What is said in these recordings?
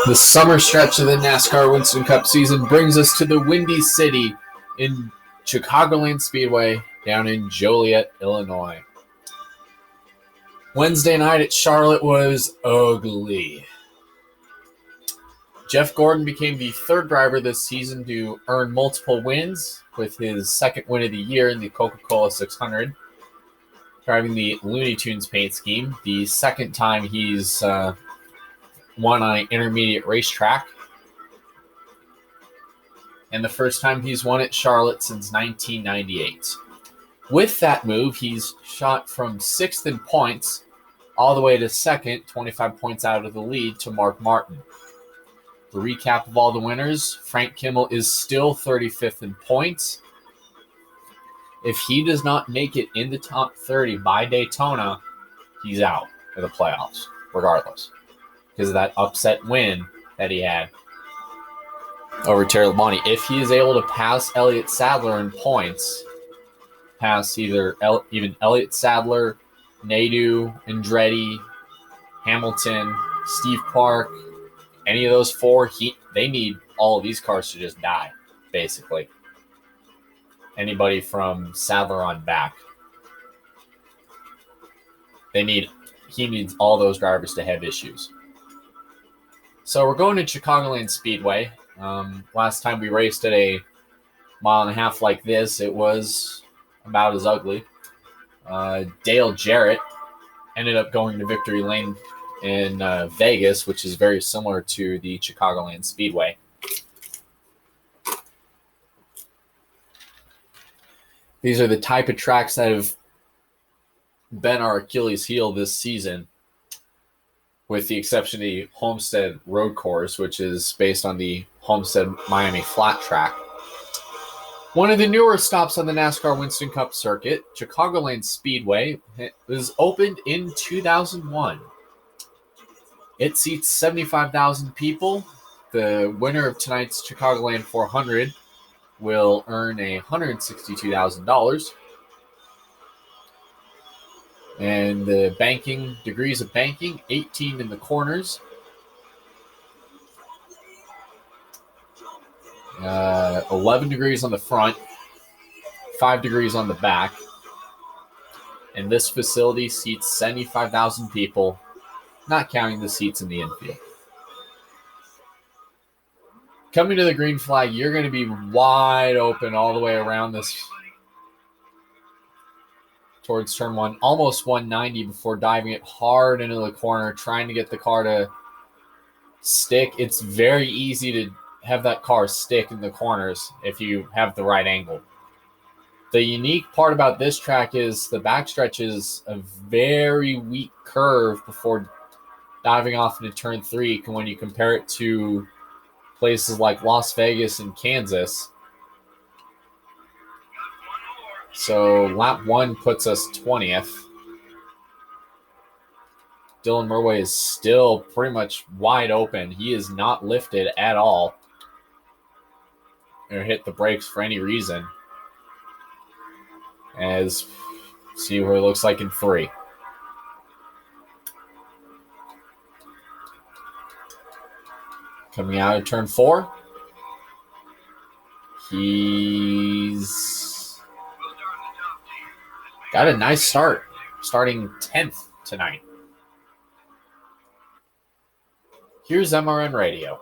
The summer stretch of the NASCAR Winston Cup season brings us to the Windy City in Chicagoland Speedway down in Joliet, Illinois. Wednesday night at Charlotte was ugly. Jeff Gordon became the third driver this season to earn multiple wins, with his second win of the year in the Coca-Cola 600, driving the Looney Tunes paint scheme, the second time he's won on an intermediate racetrack, and the first time he's won at Charlotte since 1998. With that move, he's shot from 6th in points all the way to 2nd, 25 points out of the lead to Mark Martin. The recap of all the winners: Frank Kimmel is still 35th in points. If he does not make it in the top 30 by Daytona, he's out of the playoffs, regardless, because of that upset win that he had over Terry Labonte. If he is able to pass Elliott Sadler in points, pass even Elliott Sadler, Nadeau, Andretti, Hamilton, Steve Clark, any of those four, they need all of these cars to just die, basically. Anybody from Sadler on back. He needs all those drivers to have issues. So we're going to Chicagoland Speedway. Last time we raced at a mile and a half like this, it was about as ugly. Dale Jarrett ended up going to Victory Lane in Vegas, which is very similar to the Chicagoland Speedway. These are the type of tracks that have been our Achilles heel this season, with the exception of the Homestead Road Course, which is based on the Homestead Miami Flat Track. One of the newer stops on the NASCAR Winston Cup circuit, Chicagoland Speedway, was opened in 2001. It seats 75,000 people. The winner of tonight's Chicagoland 400 will earn $162,000. And the banking, degrees of banking, 18 in the corners. 11 degrees on the front, 5 degrees on the back. And this facility seats 75,000 people, not counting the seats in the infield. Coming to the green flag, you're going to be wide open all the way around this towards turn 1, almost 190 before diving it hard into the corner, trying to get the car to stick. It's very easy to have that car stick in the corners if you have the right angle. The unique part about this track is the backstretch is a very weak curve before diving off into turn 3 when you compare it to places like Las Vegas and Kansas. So lap 1 puts us 20th. Dylan Murway is still pretty much wide open. He is not lifted at all or hit the brakes for any reason. As see what it looks like in 3. Coming out of turn 4. He's got a nice start, starting 10th tonight. Here's MRN Radio.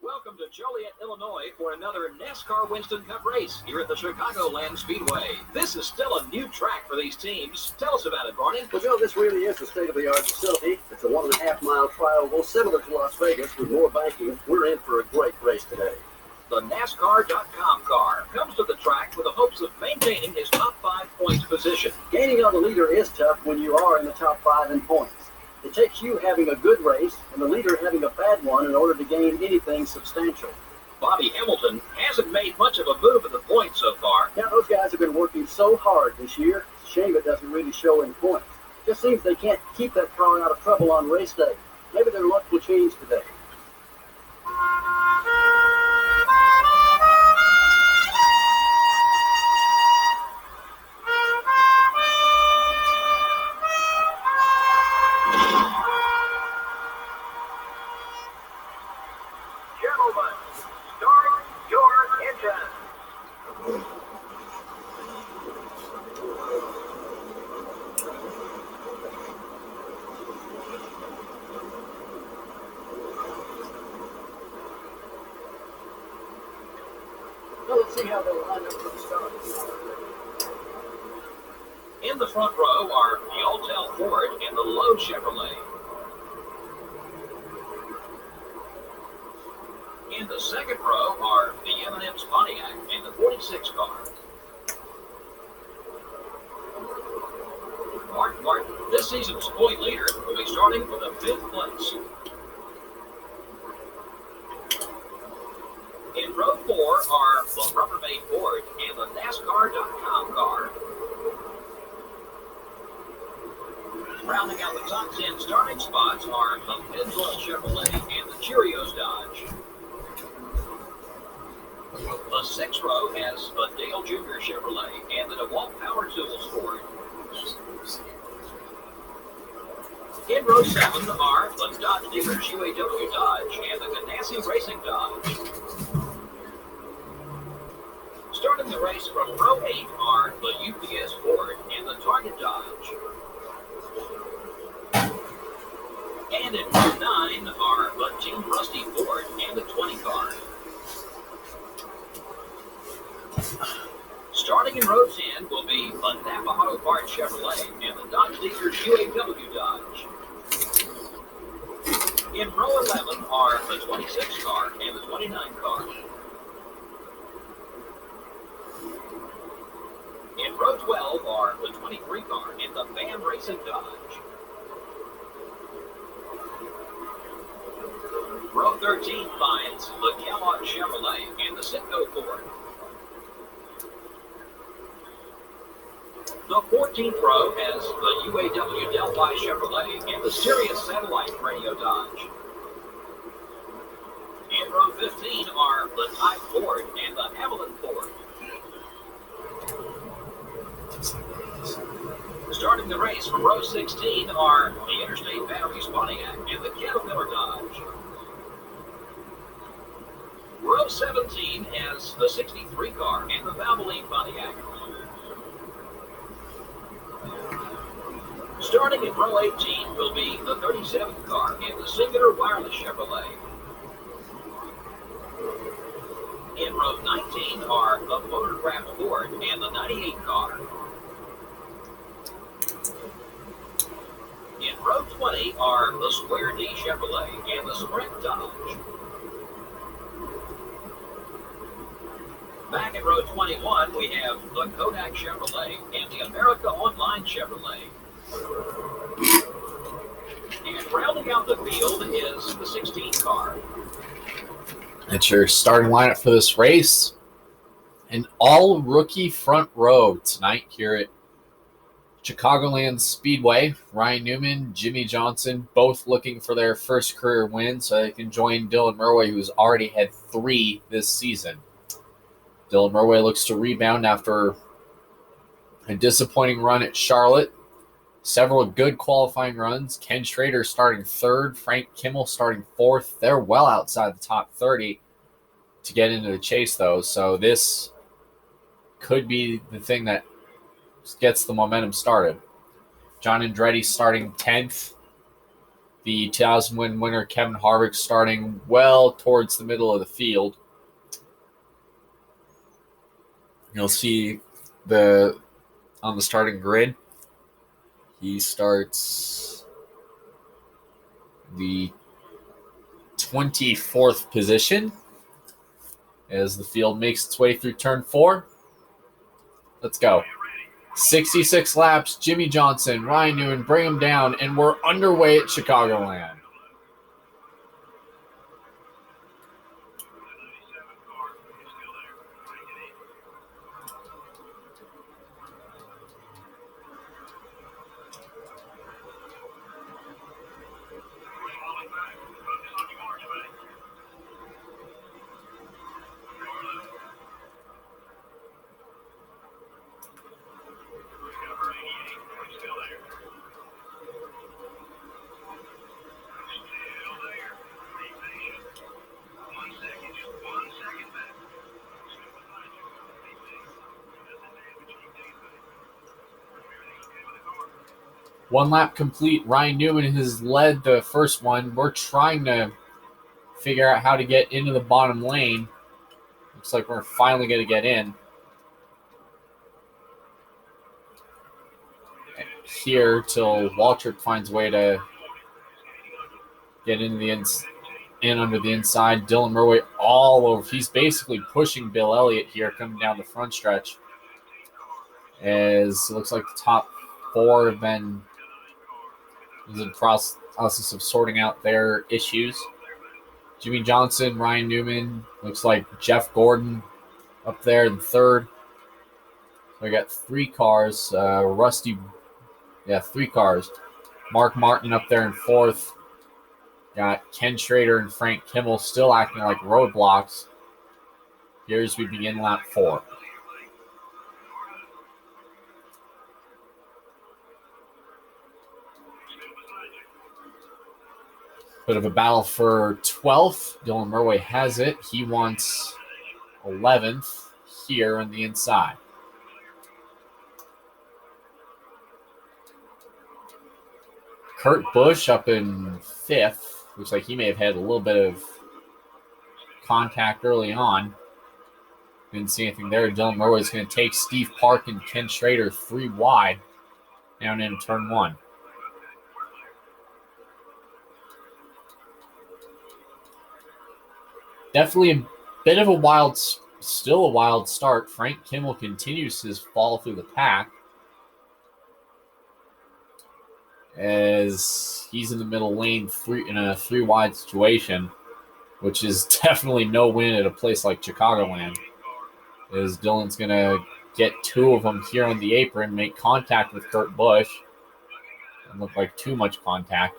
Welcome to Joliet, Illinois for another NASCAR Winston Cup race here at the Chicagoland Speedway. This is still a new track for these teams. Tell us about it, Barney. Well, Joe, this really is a state-of-the-art facility. It's a 1.5-mile trial, similar to Las Vegas with more banking. We're in for a great race today. The NASCAR.com car comes to the track with the hopes of maintaining his top 5 points position. Gaining on the leader is tough when you are in the top 5 in points. It takes you having a good race and the leader having a bad one in order to gain anything substantial. Bobby Hamilton hasn't made much of a move at the points so far. Yeah, those guys have been working so hard this year. It's a shame it doesn't really show in points. Just seems they can't keep that car out of trouble on race day. Maybe their luck will change today. see how they'll line up for the start. In the front row are the Altel Ford and the Lowe Chevrolet. In the second row are the M&M's Pontiac and the 46 car. Mark Martin, this season's point leader, will be starting for the 5th place. In row 4 are the Rubbermaid Ford and the NASCAR.com car. Rounding out the top 10 starting spots are the Pennzoil Chevrolet and the Cheerios Dodge. The 6th row has the Dale Jr. Chevrolet and the DeWalt Power Tools Ford. In row 7 are the Dodge dealers UAW Dodge and the Ganassi Racing Dodge. Starting the race from row 8 are the UPS Ford and the Target Dodge. And in row 9 are the Team Rusty Ford and the 20 car. Starting in row 10 will be the Napa Auto Parts Chevrolet and the Dodge dealers UAW Dodge. In row 11 are the 26 car and the 29 car. In row 12 are the 23 car and the Van Racing Dodge. Row 13 finds the Kellogg Chevrolet and the Citgo Ford. The 14th row has the UAW Delphi Chevrolet and the Sirius Satellite Radio Dodge. In row 15 are the Type Ford and the Haviland Ford. Starting the race from row 16 are the Interstate Batteries Pontiac and the Caterpillar Dodge. Row 17 has the 63 car and the Valvoline Pontiac. Starting in row 18 will be the 37th car and the Singular Wireless Chevrolet. In row 19 are the Photograph Ford and the 98 car. In row 20 are the Square D Chevrolet and the Sprint Dodge. Back in row 21, we have the Kodak Chevrolet and the America Online Chevrolet. And rounding out the field is the 16 car. It's your starting lineup for this race. An all-rookie front row tonight here at Chicagoland Speedway. Ryan Newman, Jimmy Johnson, both looking for their first career win so they can join Dylan Murway, who's already had 3 this season. Dylan Murway looks to rebound after a disappointing run at Charlotte. Several good qualifying runs. Ken Schrader starting 3rd. Frank Kimmel starting 4th. They're well outside the top 30 to get into the chase, though. So this could be the thing that gets the momentum started. John Andretti starting 10th. The 2000 win winner Kevin Harvick starting well towards the middle of the field. You'll see on the starting grid, he starts the 24th position as the field makes its way through turn 4. Let's go. 66 laps, Jimmy Johnson, Ryan Newman, bring him down, and we're underway at Chicagoland. One lap complete. Ryan Newman has led the first one. We're trying to figure out how to get into the bottom lane. Looks like we're finally going to get in. Here till Waltrip finds a way to get into the in under the inside. Dylan Murray all over. He's basically pushing Bill Elliott here coming down the front stretch. As it looks like the top four have been in the process of sorting out their issues. Jimmy Johnson, Ryan Newman, looks like Jeff Gordon up there in third. So we got 3 cars. Three cars. Mark Martin up there in fourth. Got Ken Schrader and Frank Kimmel still acting like roadblocks. Here as we begin lap 4. Bit of a battle for 12th. Dylan Murray has it. He wants 11th here on the inside. Kurt Busch up in 5th. Looks like he may have had a little bit of contact early on. Didn't see anything there. Dylan Murray is going to take Steve Park and Ken Schrader 3 wide down in turn 1. Definitely a bit of a still a wild start. Frank Kimmel continues his fall through the pack as he's in the middle lane in a 3 wide situation, which is definitely no win at a place like Chicagoland. As Dylan's going to get 2 of them here on the apron, make contact with Kurt Busch. Doesn't look like too much contact.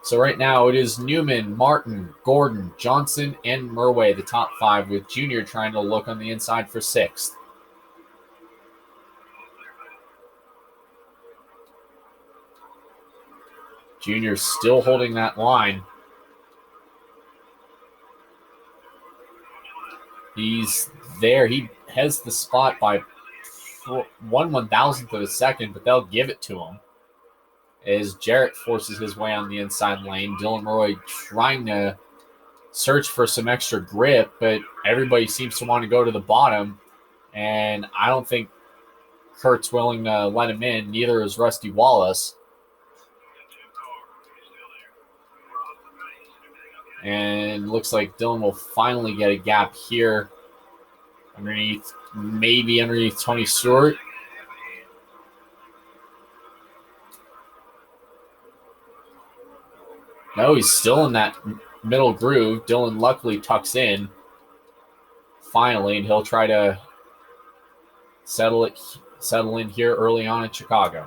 So right now it is Newman, Martin, Gordon, Johnson, and Murray, the top 5, with Junior trying to look on the inside for 6th. Junior still holding that line. He's there. He has the spot by 1/1000th of a second, but they'll give it to him. As Jarrett forces his way on the inside lane. Dylan Murray trying to search for some extra grip, but everybody seems to want to go to the bottom, and I don't think Kurt's willing to let him in. Neither is Rusty Wallace. And looks like Dylan will finally get a gap here underneath Tony Stewart. No, he's still in that middle groove. Dylan luckily tucks in finally, and he'll try to settle in here early on in Chicago.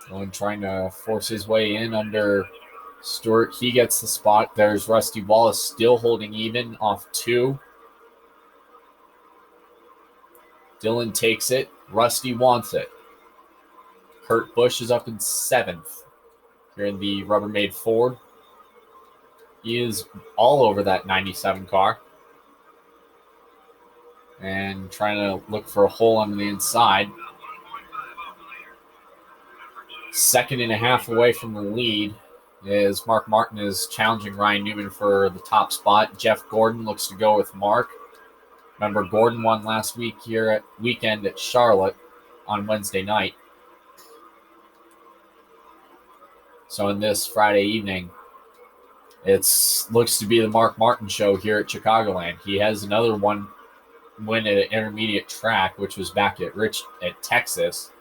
Dylan trying to force his way in under Stewart. He gets the spot. There's Rusty Wallace still holding even off 2. Dylan takes it. Rusty wants it. Kurt Busch is up in 7th here in the Rubbermaid Ford. He is all over that 97 car. And trying to look for a hole on the inside. 2.5 away from the lead as Mark Martin is challenging Ryan Newman for the top spot. Jeff Gordon looks to go with Mark. Remember, Gordon won last weekend at Charlotte on Wednesday night. So in this Friday evening, it looks to be the Mark Martin show here at Chicagoland. He has another win at an intermediate track, which was back at Texas,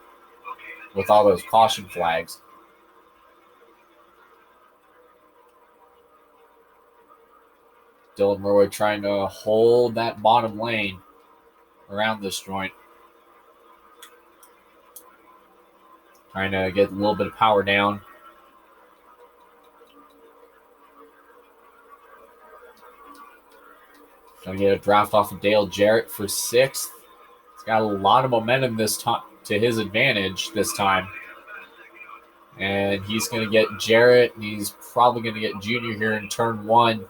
with all those caution flags. Dylan Murray trying to hold that bottom lane around this joint. Trying to get a little bit of power down. Trying to get a draft off of Dale Jarrett for 6th. He's got a lot of momentum this time to his advantage this time. And he's going to get Jarrett, and he's probably going to get Junior here in turn 1.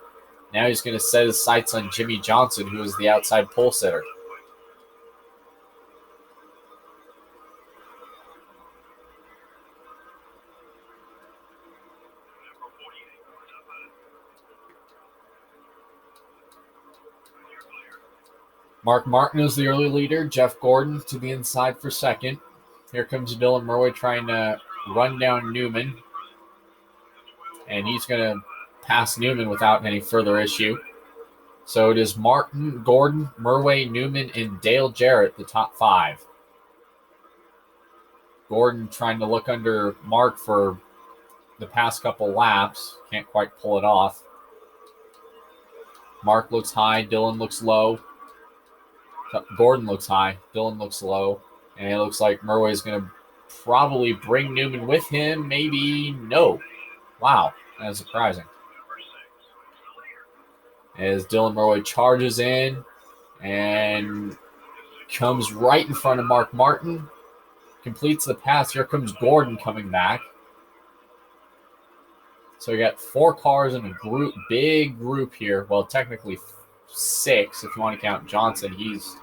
Now he's going to set his sights on Jimmy Johnson, who is the outside pole sitter. Mark Martin is the early leader. Jeff Gordon to the inside for second. Here comes Dylan Murray trying to run down Newman. And he's going to pass Newman without any further issue. So it is Martin, Gordon, Murray, Newman, and Dale Jarrett, the top 5. Gordon trying to look under Mark for the past couple laps. Can't quite pull it off. Mark looks high. Dylan looks low. Gordon looks high. Dylan looks low. And it looks like Murray is going to probably bring Newman with him. Maybe no. Wow, that is surprising. As Dylan Murray charges in and comes right in front of Mark Martin. Completes the pass. Here comes Gordon coming back. So we got 4 cars in a group, big group here. Well, technically 6 if you want to count Johnson. He's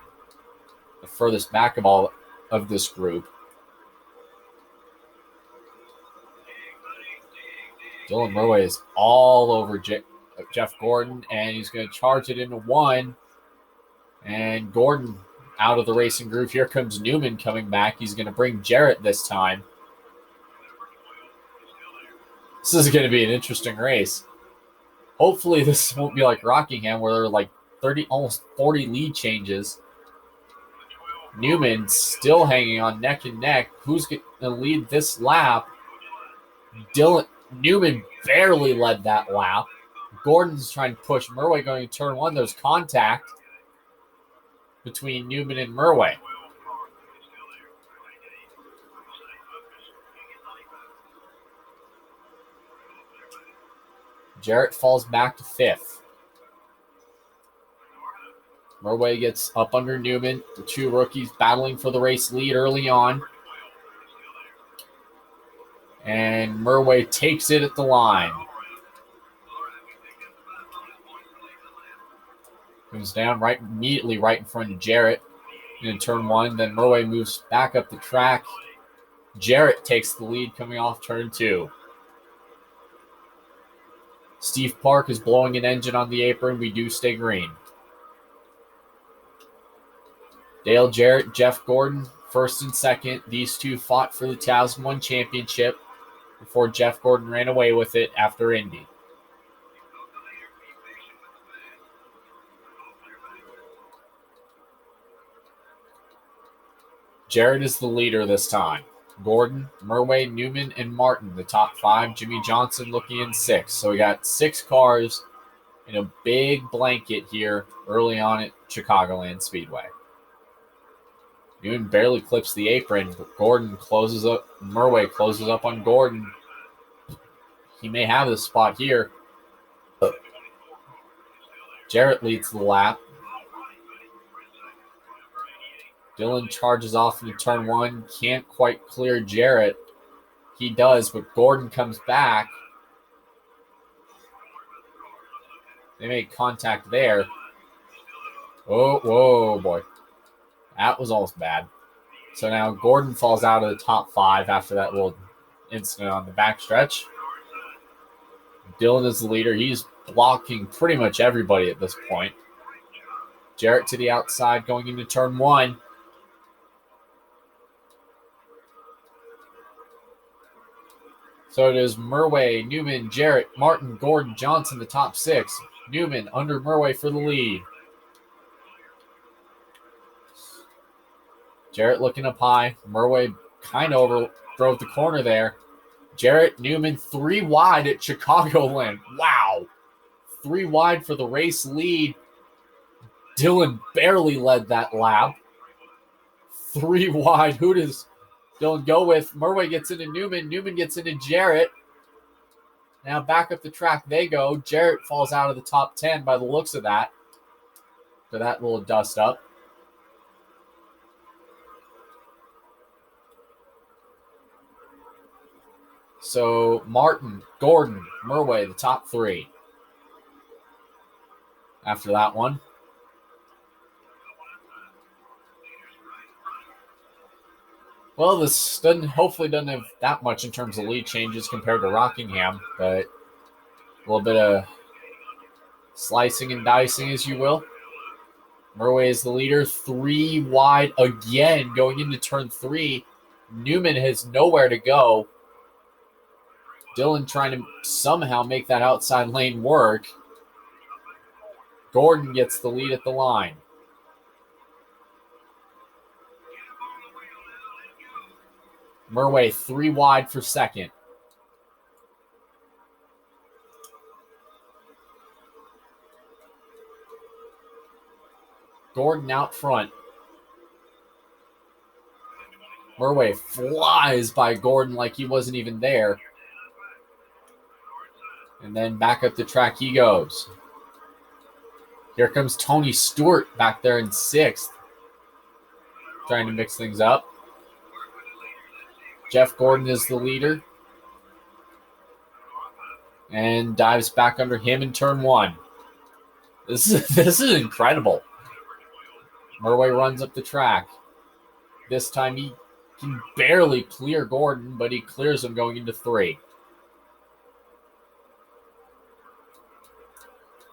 the furthest back of all of this group. Dylan Murray is all over Jeff Gordon, and he's going to charge it into 1. And Gordon out of the racing group. Here comes Newman coming back. He's going to bring Jarrett this time. This is going to be an interesting race. Hopefully this won't be like Rockingham where there are like almost 40 lead changes. Newman still hanging on neck and neck. Who's going to lead this lap? Newman barely led that lap. Gordon's trying to push Murray going to turn 1. There's contact between Newman and Murray. Jarrett falls back to 5th. Murray gets up under Newman. The 2 rookies battling for the race lead early on. And Murray takes it at the line. Comes down immediately right in front of Jarrett in turn 1. Then Murray moves back up the track. Jarrett takes the lead coming off turn 2. Steve Park is blowing an engine on the apron. We do stay green. Dale Jarrett, Jeff Gordon, first and second. These 2 fought for the 2001 championship before Jeff Gordon ran away with it after Indy. Jarrett is the leader this time. Gordon, Murray, Newman, and Martin, the top 5. Jimmy Johnson looking in 6th. So we got 6 cars in a big blanket here early on at Chicagoland Speedway. Newman barely clips the apron, but Gordon closes up. Murray closes up on Gordon. He may have this spot here. Jarrett leads the lap. Dylan charges off into turn 1. Can't quite clear Jarrett. He does, but Gordon comes back. They make contact there. Oh, whoa, boy. That was almost bad. So now Gordon falls out of the top 5 after that little incident on the backstretch. Dylan is the leader. He's blocking pretty much everybody at this point. Jarrett to the outside going into turn 1. So it is Murray, Newman, Jarrett, Martin, Gordon, Johnson, the top 6. Newman under Murray for the lead. Jarrett looking up high. Murray kind of overdrove the corner there. Jarrett, Newman, 3 wide at Chicagoland. Wow. 3 wide for the race lead. Dylan barely led that lap. 3 wide. Who does Dylan go with? Murray gets into Newman. Newman gets into Jarrett. Now back up the track they go. Jarrett falls out of the top 10 by the looks of that. So that little dust up. So Martin, Gordon, Murray, the top 3. after that one. Well, this hopefully doesn't have that much in terms of lead changes compared to Rockingham, but a little bit of slicing and dicing, as you will. Murway is the leader, 3 wide again going into turn 3. Newman has nowhere to go. Dillon trying to somehow make that outside lane work. Gordon gets the lead at the line. Murway 3 wide for second. Gordon out front. Murway flies by Gordon like he wasn't even there. And then back up the track he goes. Here comes Tony Stewart back there in 6th. Trying to mix things up. Jeff Gordon is the leader. And dives back under him in turn 1. This is incredible. Murway runs up the track. This time he can barely clear Gordon, but he clears him going into 3.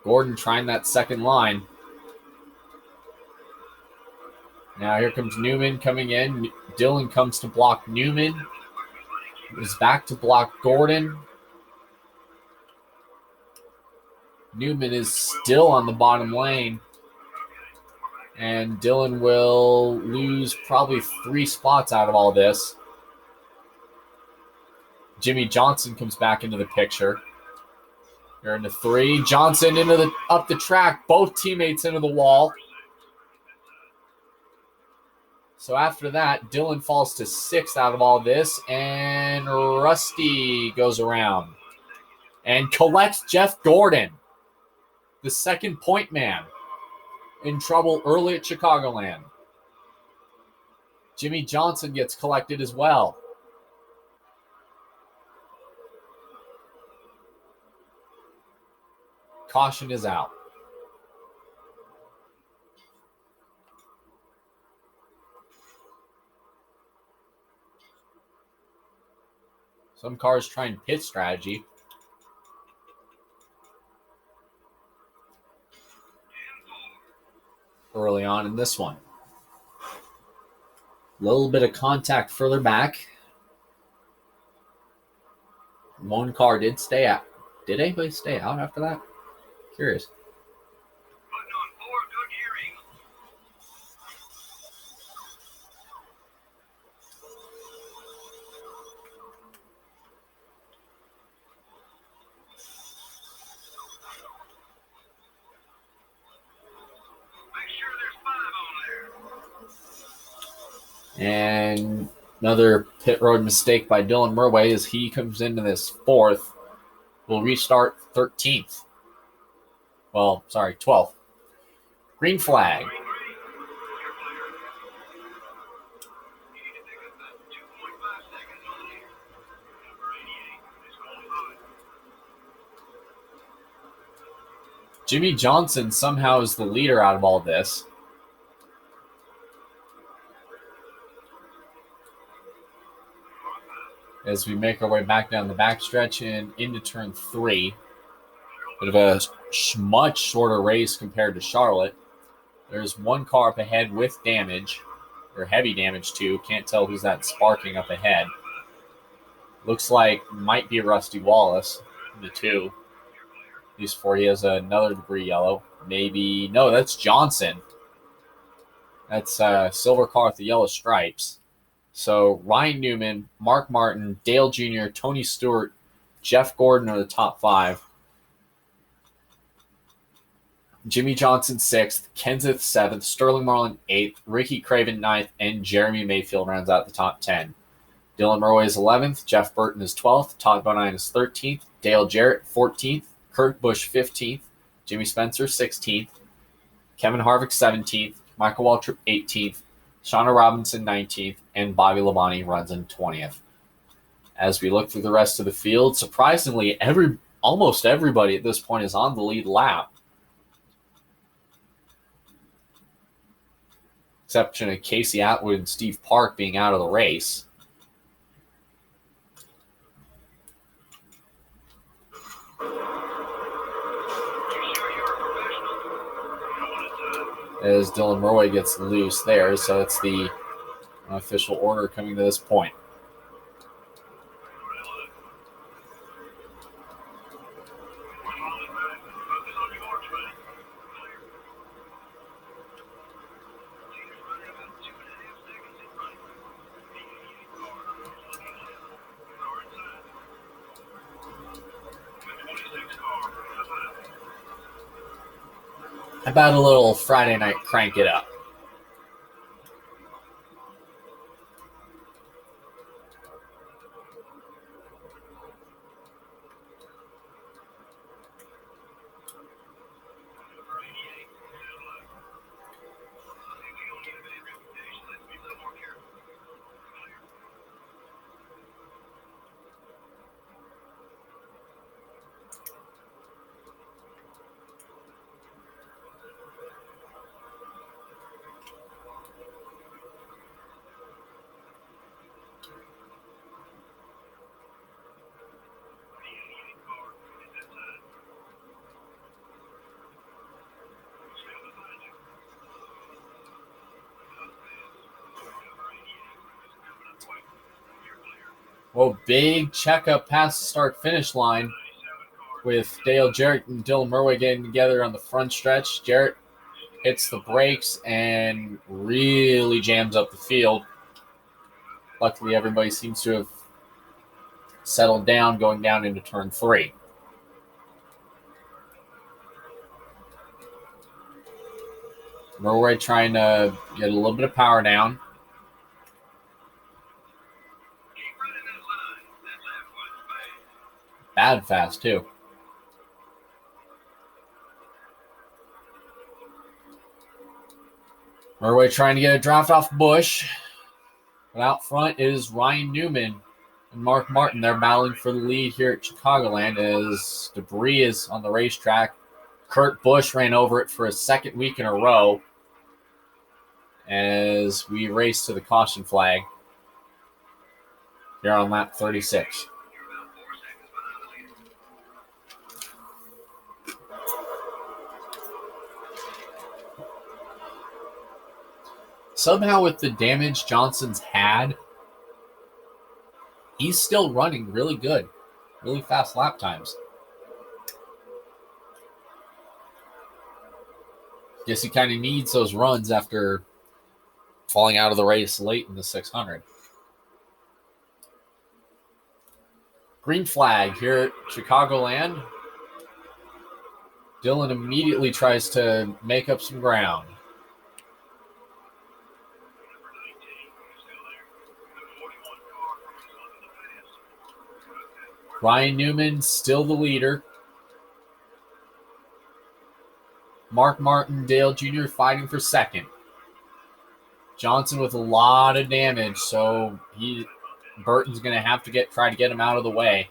Gordon trying that second line. Now here comes Newman coming in. Dillon comes to block Newman. Is back to block Gordon. Newman is still on the bottom lane. And Dillon will lose probably 3 spots out of all this. Jimmy Johnson comes back into the picture. They're into 3. Johnson up the track. Both teammates into the wall. So after that, Dillon falls to 6th out of all this. And Rusty goes around. And collects Jeff Gordon, the second point man, in trouble early at Chicagoland. Jimmy Johnson gets collected as well. Caution is out. Some cars trying pit strategy. Early on in this one. A little bit of contact further back. One car did stay out. Did anybody stay out after that? Curious. And another pit road mistake by Dylan Murway as he comes into this 4th. Will restart 13th. Well, sorry, 12th. Green flag. Jimmy Johnson somehow is the leader out of all this. As we make our way back down the backstretch and into turn 3. Bit of a much shorter race compared to Charlotte. There's one car up ahead with damage, or heavy damage too. Can't tell who's that sparking up ahead. Looks like might be Rusty Wallace, the 2. These 4, he has another degree yellow. Maybe, no, that's Johnson. That's a silver car with the yellow stripes. So Ryan Newman, Mark Martin, Dale Jr., Tony Stewart, Jeff Gordon are the top 5. Jimmy Johnson 6th, Kenseth 7th, Sterling Marlin 8th, Ricky Craven 9th, and Jeremy Mayfield rounds out the top 10. Dylan Murway is 11th, Jeff Burton is 12th, Todd Bonine is 13th, Dale Jarrett 14th, Kurt Busch 15th, Jimmy Spencer 16th, Kevin Harvick 17th, Michael Waltrip 18th, Shauna Robinson 19th, and Bobby Labonte runs in 20th. As we look through the rest of the field, surprisingly, almost everybody at this point is on the lead lap. exception of Casey Atwood and Steve Park being out of the race. As Dylan Murway gets loose there, so it's the unofficial order coming to this point. About a little Friday night crank it up. Well, big checkup past the start-finish line with Dale Jarrett and Dylan Murway getting together on the front stretch. Jarrett hits the brakes and really jams up the field. Luckily, everybody seems to have settled down going down into turn 3. Murway trying to get a little bit of power down. Bad fast, too. Murway trying to get a draft off Bush. But out front is Ryan Newman and Mark Martin. They're battling for the lead here at Chicagoland as debris is on the racetrack. Kurt Busch ran over it for a second week in a row as we race to the caution flag here on lap 36. Somehow with the damage Johnson's had, he's still running really good, really fast lap times. Guess he kind of needs those runs after falling out of the race late in the 600. Green flag here at Chicagoland. Dylan immediately tries to make up some ground. Ryan Newman still the leader. Mark Martin, Dale Jr. fighting for second. Johnson with a lot of damage, so Burton's going to have to try to get him out of the way.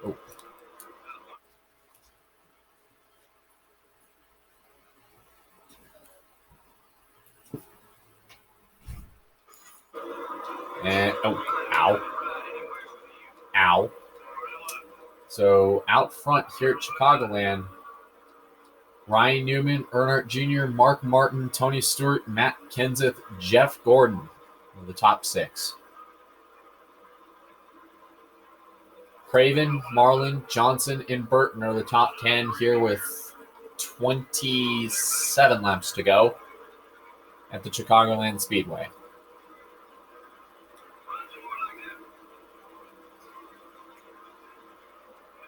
Oh. And, ow. Ow. So out front here at Chicagoland, Ryan Newman, Earnhardt Jr., Mark Martin, Tony Stewart, Matt Kenseth, Jeff Gordon are the top 6. Craven, Marlin, Johnson, and Burton are the top 10 here with 27 laps to go at the Chicagoland Speedway.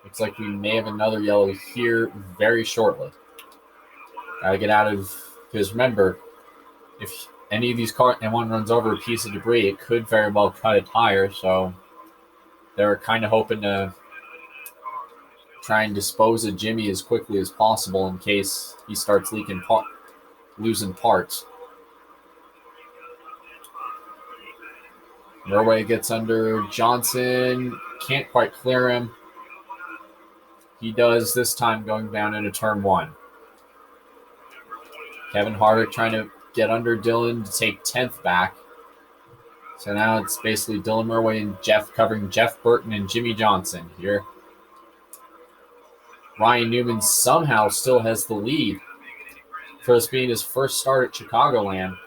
Looks like we may have another yellow here very shortly. Gotta get out of, because remember, if any of these cars and one runs over a piece of debris, it could very well cut a tire. So they're kind of hoping to try and dispose of Jimmy as quickly as possible in case he starts losing parts. Murway gets under Johnson, can't quite clear him. He does this time going down into turn 1. Kevin Harvick trying to get under Dylan to take 10th back. So now it's basically Dylan Murray and Jeff covering Jeff Burton and Jimmy Johnson here. Ryan Newman somehow still has the lead for this being his first start at Chicagoland.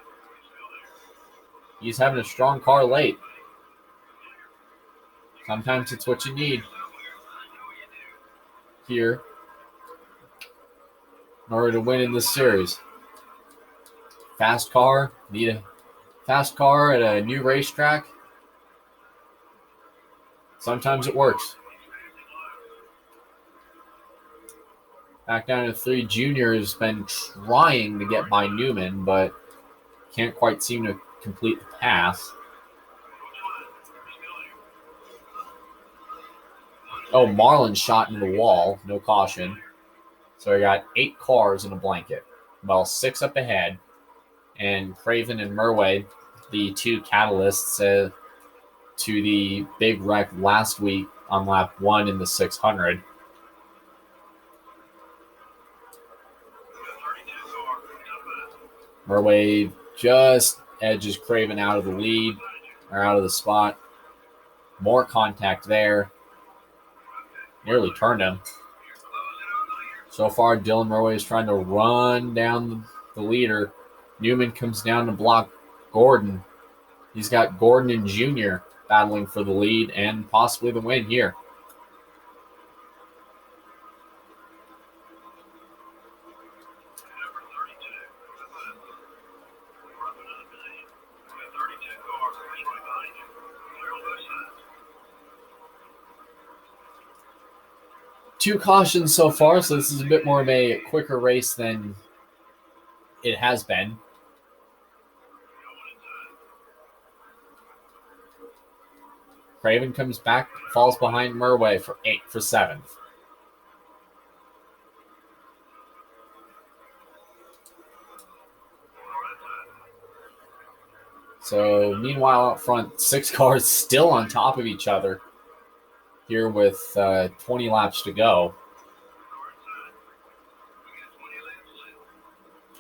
He's having a strong car late. Sometimes it's what you need here in order to win in this series. Fast car, need a fast car at a new racetrack. Sometimes it works. Back down to 3. Junior has been trying to get by Newman, but can't quite seem to complete the pass. Oh, Marlin shot into the wall. No caution. So we got 8 cars in a blanket. Well, 6 up ahead. And Craven and Murway, the 2 catalysts to the big wreck last week on lap 1 in the 600. Murway just edges Craven out of the lead, or out of the spot. More contact there. Nearly turned him. So far, Dylan Murway is trying to run down the leader. Newman comes down to block Gordon. He's got Gordon and Junior battling for the lead and possibly the win here. Two cautions so far, so this is a bit more of a quicker race than it has been. Craven comes back, falls behind Murway for 7th. So meanwhile out front, 6 cars still on top of each other here with 20 laps to go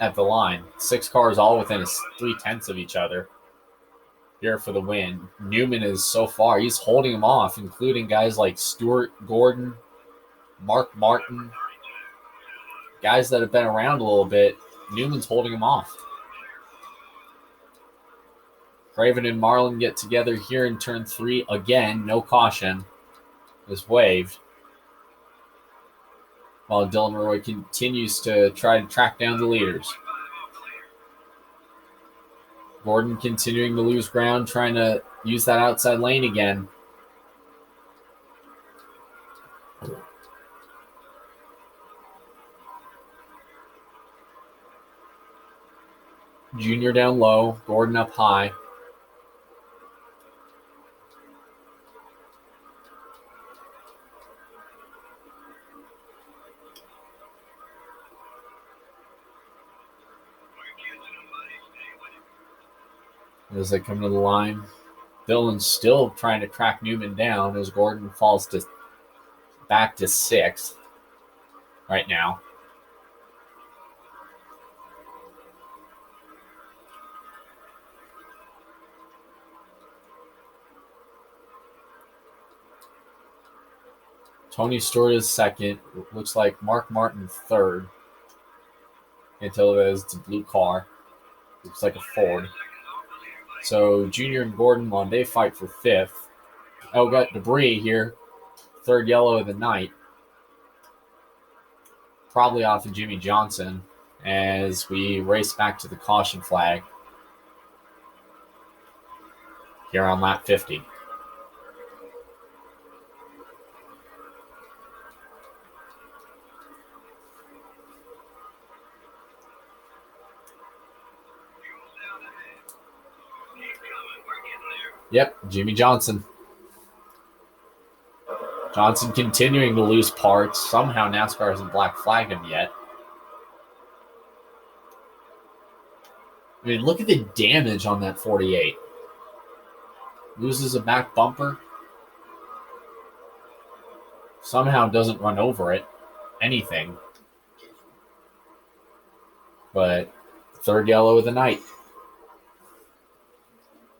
at the line. 6 cars all within 3/10 of each other here for the win. Newman is so far, he's holding them off, including guys like Stuart Gordon, Mark Martin, guys that have been around a little bit. Newman's holding them off. Craven and Marlin get together here in turn 3. Again, no caution is waved, while Dylan Murray continues to try to track down the leaders. Gordon continuing to lose ground, trying to use that outside lane again. Junior down low, Gordon up high. As they come to the line, Dylan's still trying to track Newman down as Gordon falls back to 6th right now. Tony Stewart is 2nd. Looks like Mark Martin 3rd until there's the blue car. Looks like a Ford. So Junior and Gordon, while they fight for 5th. Oh, got debris here. 3rd yellow of the night. Probably off of Jimmy Johnson as we race back to the caution flag here on lap 50. Yep, Jimmy Johnson. Johnson continuing to lose parts. Somehow NASCAR hasn't black flagged him yet. I mean, look at the damage on that 48. Loses a back bumper. somehow doesn't run over it. Anything. But third yellow of the night.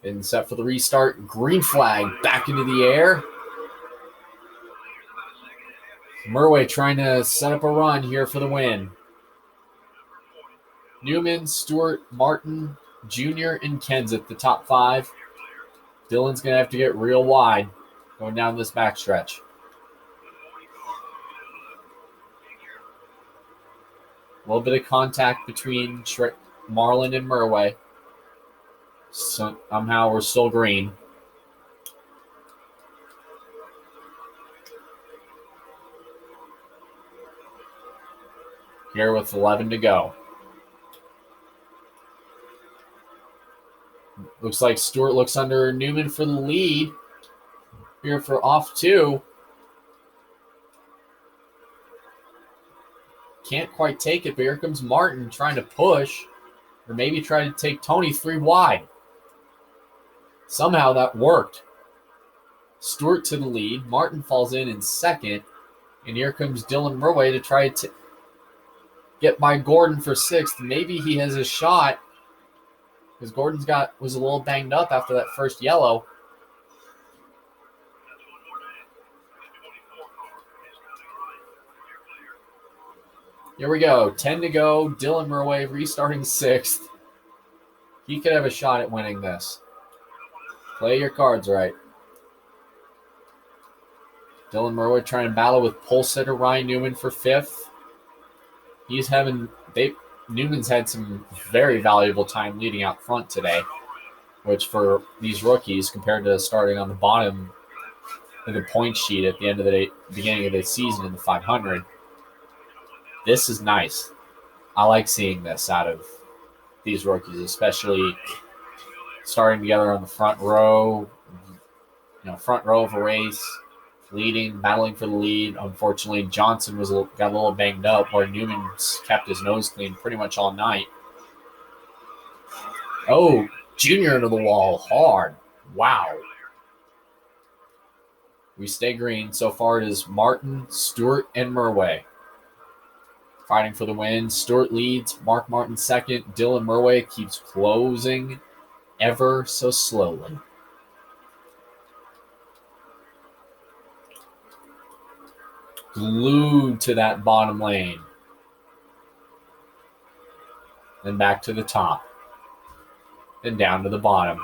And set for the restart. Green flag back into the air. Murway trying to set up a run here for the win. Newman, Stewart, Martin, Jr., and Kenseth, the top 5. Dylan's going to have to get real wide going down this backstretch. A little bit of contact between Marlin and Murway. So, somehow we're still green. Here with 11 to go. Looks like Stewart looks under Newman for the lead. Here for off 2. Can't quite take it, but here comes Martin trying to push. Or maybe try to take Tony 3 wide. Somehow that worked. Stewart to the lead. Martin falls in second. And here comes Dylan Murway to try to get by Gordon for 6th. Maybe he has a shot. Because Gordon's was a little banged up after that first yellow. Here we go. 10 to go. Dylan Murway restarting 6th. He could have a shot at winning this. Play your cards right. Dylan Murway trying to battle with pole sitter Ryan Newman for 5th. Newman's had some very valuable time leading out front today, which for these rookies, compared to starting on the bottom of the point sheet at the end of the beginning of the season in the 500, this is nice. I like seeing this out of these rookies, especially starting together on the front row. Front row of a race, leading, battling for the lead. Unfortunately, Johnson got a little banged up, where Newman kept his nose clean pretty much all night. Oh, Junior into the wall hard. Wow. We stay green. So far it is Martin, Stewart, and Murway fighting for the win. Stewart leads, Mark Martin second. Dylan Murway keeps closing ever so slowly. Glued to that bottom lane. Then back to the top. Then down to the bottom.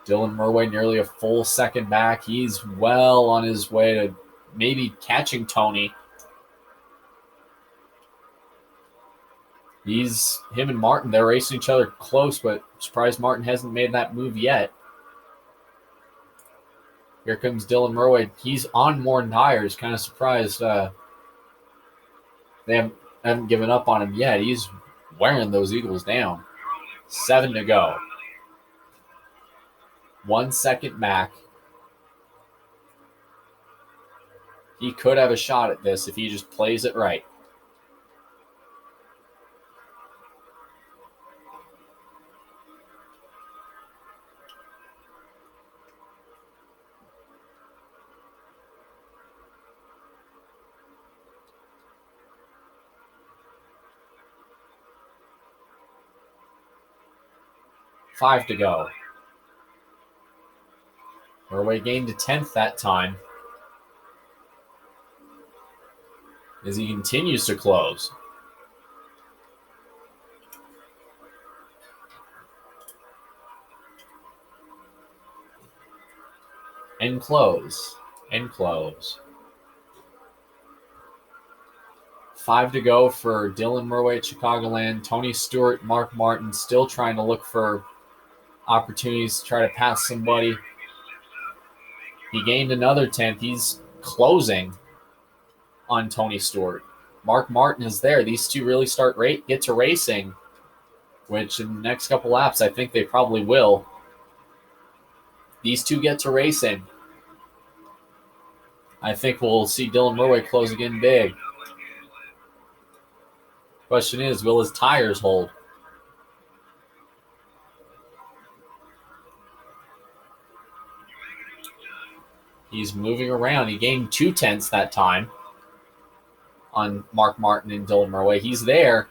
Dylan Murway nearly a full second back. He's well on his way to maybe catching Tony. Him and Martin, they're racing each other close, but I'm surprised Martin hasn't made that move yet. Here comes Dylan Murway. He's on more tires. Kind of surprised they haven't given up on him yet. He's wearing those Eagles down. 7 to go. 1 second back. He could have a shot at this if he just plays it right. Five to go. Murway gained to 10th that time as he continues to close. And close. And close. 5 to go for Dylan Murway at Chicagoland. Tony Stewart, Mark Martin still trying to look for opportunities to try to pass somebody. He gained another 10th. He's closing on Tony Stewart. Mark Martin is there. These two really get to racing, which in the next couple laps, I think they probably will. These two get to racing. I think we'll see Dylan Murway close again big. Question is, will his tires hold? he's moving around. He gained 2/10 that time on Mark Martin and Dylan Murway. He's there.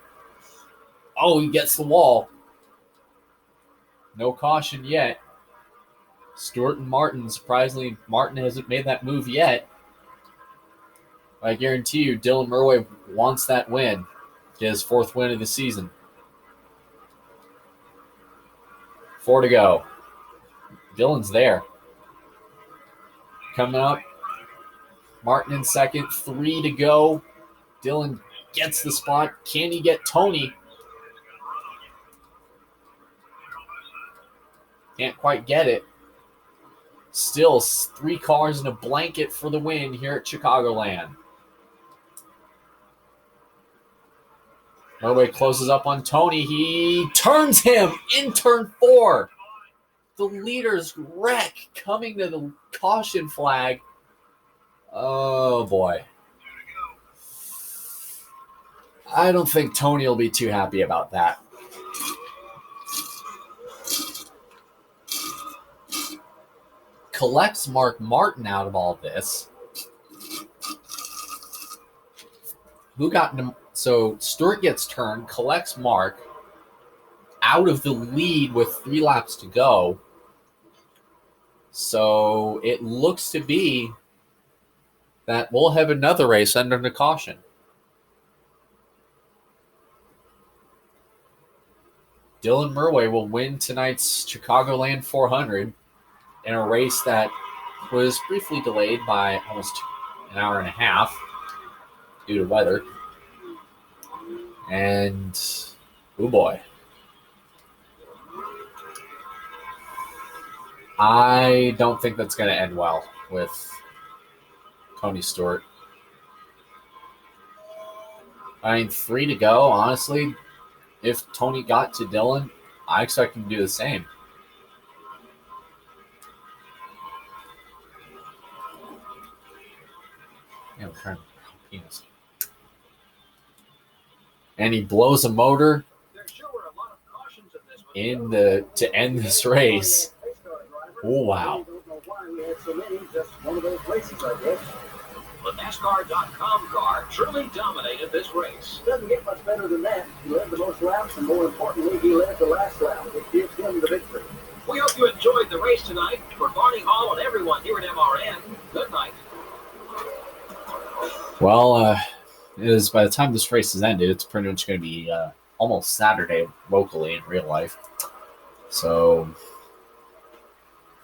Oh, he gets the wall. No caution yet. Stewart and Martin, surprisingly, Martin hasn't made that move yet. I guarantee you, Dylan Murway wants that win. His 4th win of the season. 4 to go. Dylan's there. Coming up. Martin in second. 3 to go. Dylan gets the spot. Can he get Tony? Can't quite get it. Still 3 cars and a blanket for the win here at Chicagoland. Murway closes up on Tony. He turns him in turn 4. The leader's wreck coming to the caution flag. Oh, boy. I don't think Tony will be too happy about that. Collects Mark Martin out of all this. Who got him? So Stewart gets turned, collects Mark out of the lead with 3 laps to go. So it looks to be that we'll have another race under the caution. Dylan Murway will win tonight's Chicagoland 400 in a race that was briefly delayed by almost an hour and a half due to weather. And, oh boy. I don't think that's going to end well with Tony Stewart. I mean, 3 to go, honestly. If Tony got to Dylan, I expect him to do the same. Yeah, I'm trying to penis. And he blows a motor in to end this race. Oh, wow. The NASCAR.com car truly dominated this race. Doesn't get much better than that. He led the most laps, and more importantly, he led the last lap. It gives him the victory. We hope you enjoyed the race tonight. For Barney Hall and everyone here at MRN, good night. Well, by the time this race is ended, it's pretty much going to be almost Saturday locally in real life. So,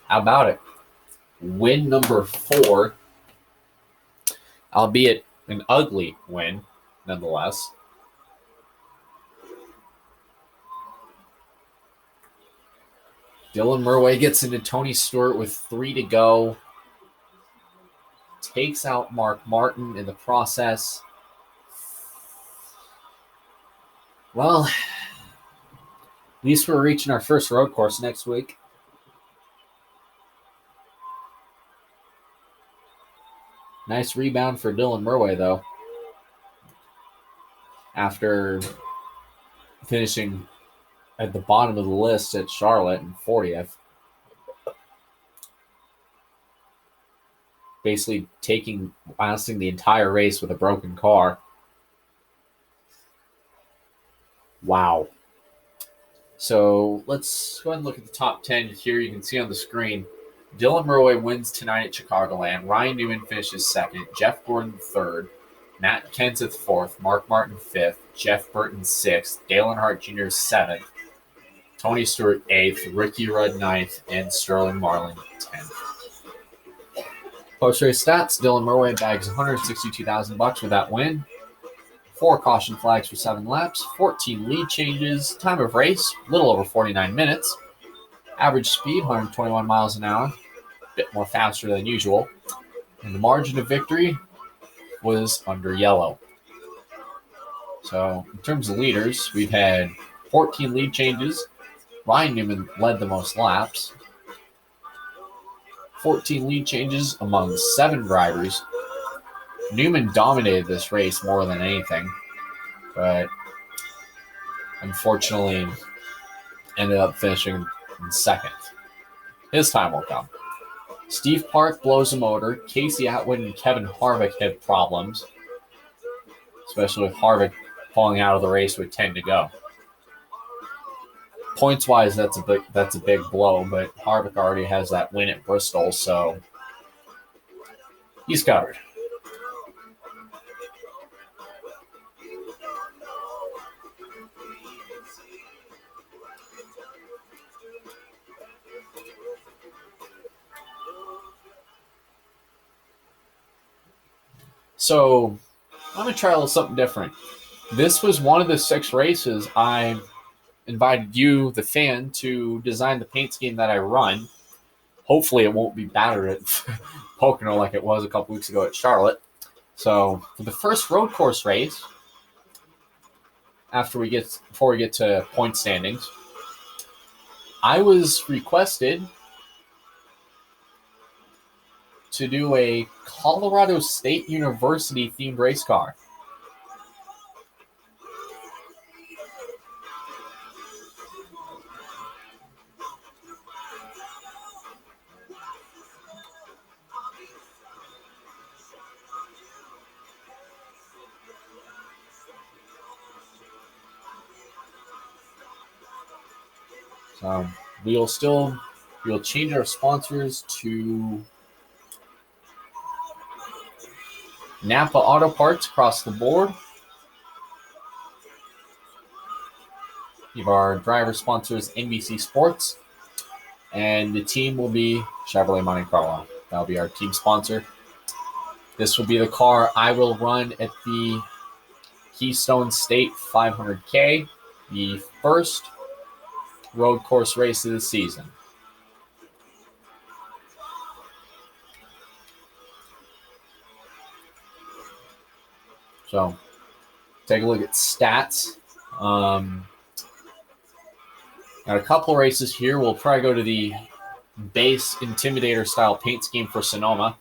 how about it? Win number 4, albeit an ugly win, nonetheless. Dylan Murway gets into Tony Stewart with 3 to go. Takes out Mark Martin in the process. Well, at least we're reaching our first road course next week. Nice rebound for Dylan Murway, though. After finishing at the bottom of the list at Charlotte in 40th. Basically lasting the entire race with a broken car. Wow. So let's go ahead and look at the top 10 here. You can see on the screen, Dylan Murway wins tonight at Chicagoland. Ryan Newman finishes 2nd. Jeff Gordon 3rd. Matt Kenseth 4th. Mark Martin 5th. Jeff Burton 6th. Dale Earnhardt Jr. 7th. Tony Stewart 8th. Ricky Rudd 9th. And Sterling Marlin 10th. Post-race stats, Dylan Murway bags $162,000 with that win. 4 caution flags for 7 laps. 14 lead changes. Time of race, a little over 49 minutes. Average speed, 121 miles an hour. A bit more faster than usual. And the margin of victory was under yellow. So, in terms of leaders, we've had 14 lead changes. Ryan Newman led the most laps. 14 lead changes among 7 drivers. Newman dominated this race more than anything, but unfortunately ended up finishing in 2nd. His time will come. Steve Park blows a motor. Casey Atwood and Kevin Harvick have problems, especially with Harvick pulling out of the race with 10 to go. Points-wise, that's a big blow, but Harvick already has that win at Bristol, so he's covered. So I'm going to try a little something different. This was one of the 6 races I invited you, the fan, to design the paint scheme that I run. Hopefully it won't be battered at Pocono like it was a couple weeks ago at Charlotte. So for the first road course race, before we get to point standings, I was requested to do a Colorado State University themed race car. We'll change our sponsors to Napa Auto Parts across the board. We have our driver sponsors, NBC Sports, and the team will be Chevrolet Monte Carlo. That'll be our team sponsor. This will be the car I will run at the Keystone State 500K, the first road course race of the season. So, take a look at stats. Got a couple races here. We'll probably go to the base Intimidator style paint scheme for Sonoma,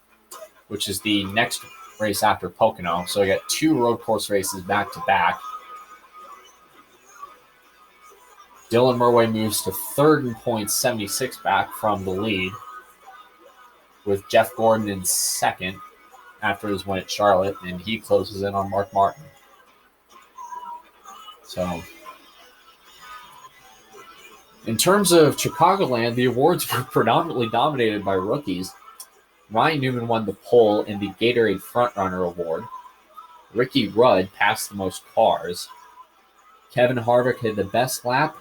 which is the next race after Pocono. So I got 2 road course races back to back. Dylan Murway moves to 3rd in points, 76 back from the lead, with Jeff Gordon in 2nd after his win at Charlotte, and he closes in on Mark Martin. So, in terms of Chicagoland, the awards were predominantly dominated by rookies. Ryan Newman won the pole in the Gatorade Frontrunner Award. Ricky Rudd passed the most cars. Kevin Harvick had the best lap.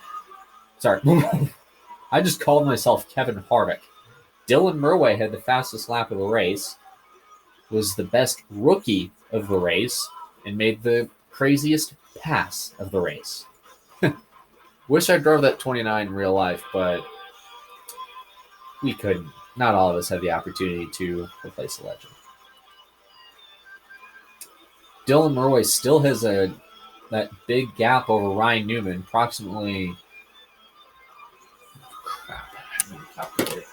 Sorry, I just called myself Kevin Harvick. Dylan Murway had the fastest lap of the race, was the best rookie of the race, and made the craziest pass of the race. Wish I drove that 29 in real life, but we couldn't. Not all of us had the opportunity to replace a legend. Dylan Murway still has that big gap over Ryan Newman, approximately. Crap, I need to calculate it.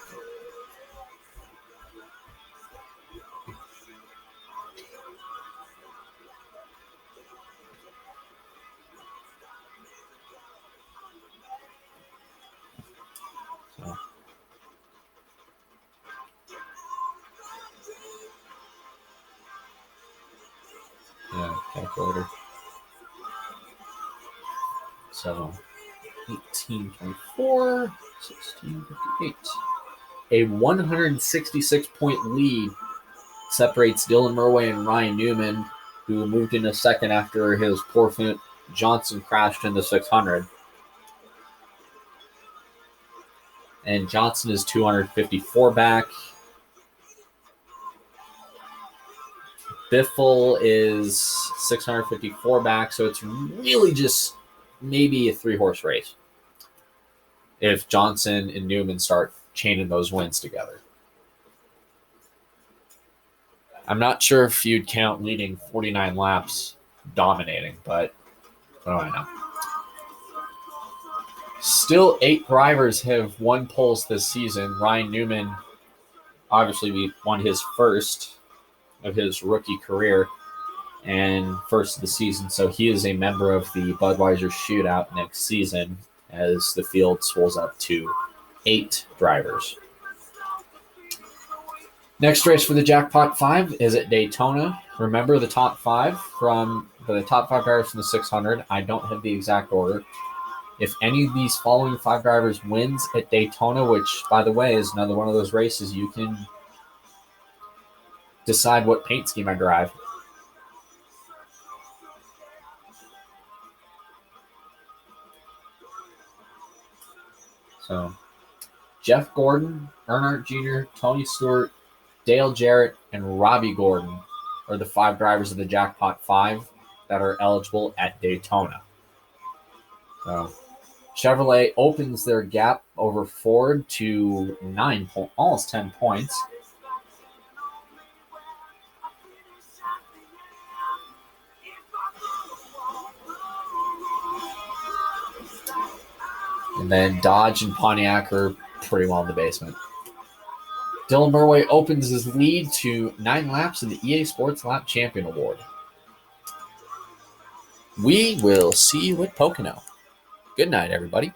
Calculator. So, 1824, 1658. A 166-point lead separates Dylan Murway and Ryan Newman, who moved into 2nd after his poor finish. Johnson crashed in the 600. And Johnson is 254 back. Biffle is 654 back, so it's really just maybe a 3-horse race if Johnson and Newman start chaining those wins together. I'm not sure if you'd count leading 49 laps dominating, but what do I know? Still 8 drivers have won poles this season. Ryan Newman, obviously, won his first of his rookie career and first of the season, so he is a member of the Budweiser Shootout next season as the field swells up to 8 drivers. Next race for the Jackpot 5 is at Daytona. Remember the top five drivers from the 600. I don't have the exact order. If any of these following 5 drivers wins at Daytona, which, by the way, is another one of those races you can decide what paint scheme I drive. So, Jeff Gordon, Earnhardt Jr., Tony Stewart, Dale Jarrett, and Robbie Gordon are the 5 drivers of the Jackpot 5 that are eligible at Daytona. So, Chevrolet opens their gap over Ford to almost 10 points. And then Dodge and Pontiac are pretty well in the basement. Dylan Murway opens his lead to 9 laps in the EA Sports Lap Champion Award. We will see you at Pocono. Good night, everybody.